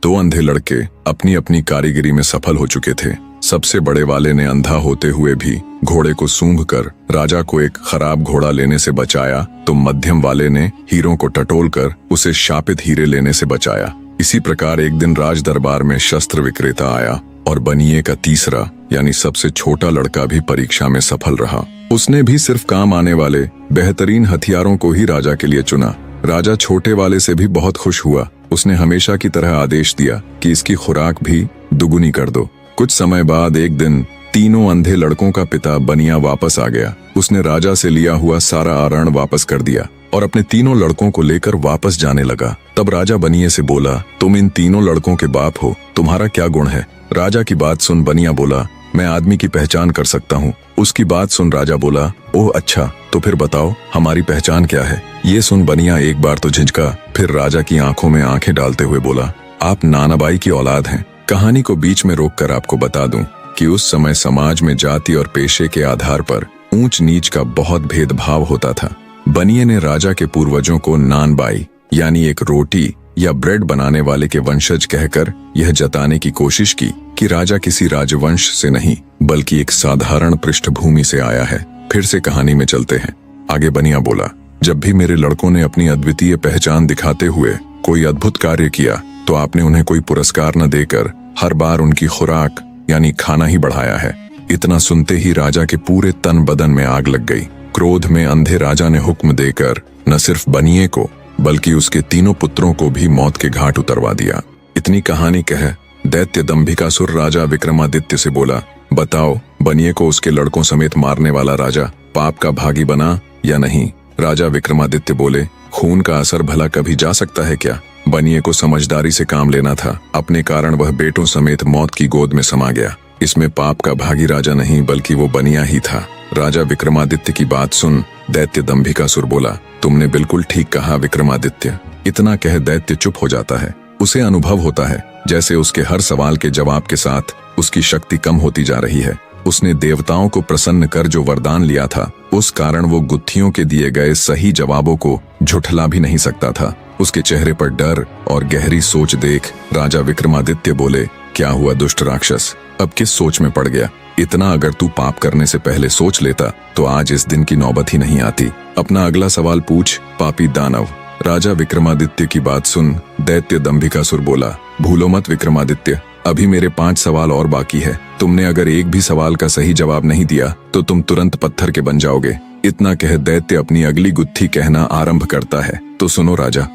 दो अंधे लड़के अपनी अपनी कारीगरी में सफल हो चुके थे। सबसे बड़े वाले ने अंधा होते हुए भी घोड़े को सूंघकर राजा को एक खराब घोड़ा लेने से बचाया, तो मध्यम वाले ने हीरों को टटोलकर उसे शापित हीरे लेने से बचाया। इसी प्रकार एक दिन राज दरबार में शस्त्र विक्रेता आया और बनिए का तीसरा यानी सबसे छोटा लड़का भी परीक्षा में सफल रहा। उसने भी सिर्फ काम आने वाले बेहतरीन हथियारों को ही राजा के लिए चुना। राजा छोटे वाले से भी बहुत खुश हुआ। उसने हमेशा की तरह आदेश दिया कि इसकी खुराक भी दुगुनी कर दो। कुछ समय बाद एक दिन तीनों अंधे लड़कों का पिता बनिया वापस आ गया। उसने राजा से लिया हुआ सारा आरण वापस कर दिया और अपने तीनों लड़कों को लेकर वापस जाने लगा। तब राजा बनिए से बोला, तुम इन तीनों लड़कों के बाप हो, तुम्हारा क्या गुण है? राजा की बात सुन बनिया बोला, मैं आदमी की पहचान कर सकता हूँ। उसकी बात सुन राजा बोला, ओह अच्छा, तो फिर बताओ हमारी पहचान क्या है? ये सुन बनिया एक बार तो झिझका, फिर राजा की आंखों में आंखें डालते हुए बोला, आप नानाबाई की औलाद हैं। कहानी को बीच में रोककर आपको बता दूं कि उस समय समाज में जाति और पेशे के आधार पर ऊंच नीच का बहुत भेदभाव होता था। बनिए ने राजा के पूर्वजों को नानबाई यानी एक रोटी या ब्रेड बनाने वाले के वंशज कहकर यह जताने की कोशिश की कि राजा किसी राजवंश से नहीं बल्कि एक साधारण पृष्ठभूमि से आया है। फिर से कहानी में चलते हैं। आगे बनिया बोला, जब भी मेरे लड़कों ने अपनी अद्वितीय पहचान दिखाते हुए कोई अद्भुत कार्य किया तो आपने उन्हें कोई पुरस्कार न देकर हर बार उनकी खुराक यानी खाना ही बढ़ाया है। इतना सुनते ही राजा के पूरे तन बदन में आग लग गई। क्रोध में अंधे राजा ने हुक्म देकर न सिर्फ बनिए को बल्कि उसके तीनों पुत्रों को भी मौत के घाट उतरवा दिया। इतनी कहानी कह दैत्य दंभिकासुर राजा विक्रमादित्य से बोला, बताओ बनिए को उसके लड़कों समेत मारने वाला राजा पाप का भागी बना या नहीं? राजा विक्रमादित्य बोले, खून का असर भला कभी जा सकता है क्या? बनिए को समझदारी से काम लेना था, अपने कारण वह बेटों समेत मौत की गोद में समा गया। इसमें पाप का भागी राजा नहीं बल्कि वो बनिया ही था। राजा विक्रमादित्य की बात सुन दैत्य दंभिकासुर बोला, तुमने बिल्कुल ठीक कहा विक्रमादित्य। इतना कह दैत्य चुप हो जाता है। उसे अनुभव होता है जैसे उसके हर सवाल के जवाब के साथ उसकी शक्ति कम होती जा रही है। उसने देवताओं को प्रसन्न कर जो वरदान लिया था उस कारण वो गुत्थियों के दिए गए सही जवाबों को झुठला भी नहीं सकता था। उसके चेहरे पर डर और गहरी सोच देख राजा विक्रमादित्य बोले, क्या हुआ दुष्ट राक्षस, अब किस सोच में पड़ गया? इतना अगर तू पाप करने से पहले सोच लेता तो आज इस दिन की नौबत ही नहीं आती। अपना अगला सवाल पूछ पापी दानव। राजा विक्रमादित्य की बात सुन दैत्य दंभिकासुर बोला, भूलो मत विक्रमादित्य, अभी मेरे 5 सवाल और बाकी है। तुमने अगर एक भी सवाल का सही जवाब नहीं दिया तो तुम तुरंत पत्थर के बन जाओगे। इतना कह दैत्य अपनी अगली गुत्थी कहना आरंभ करता है। तो सुनो राजा,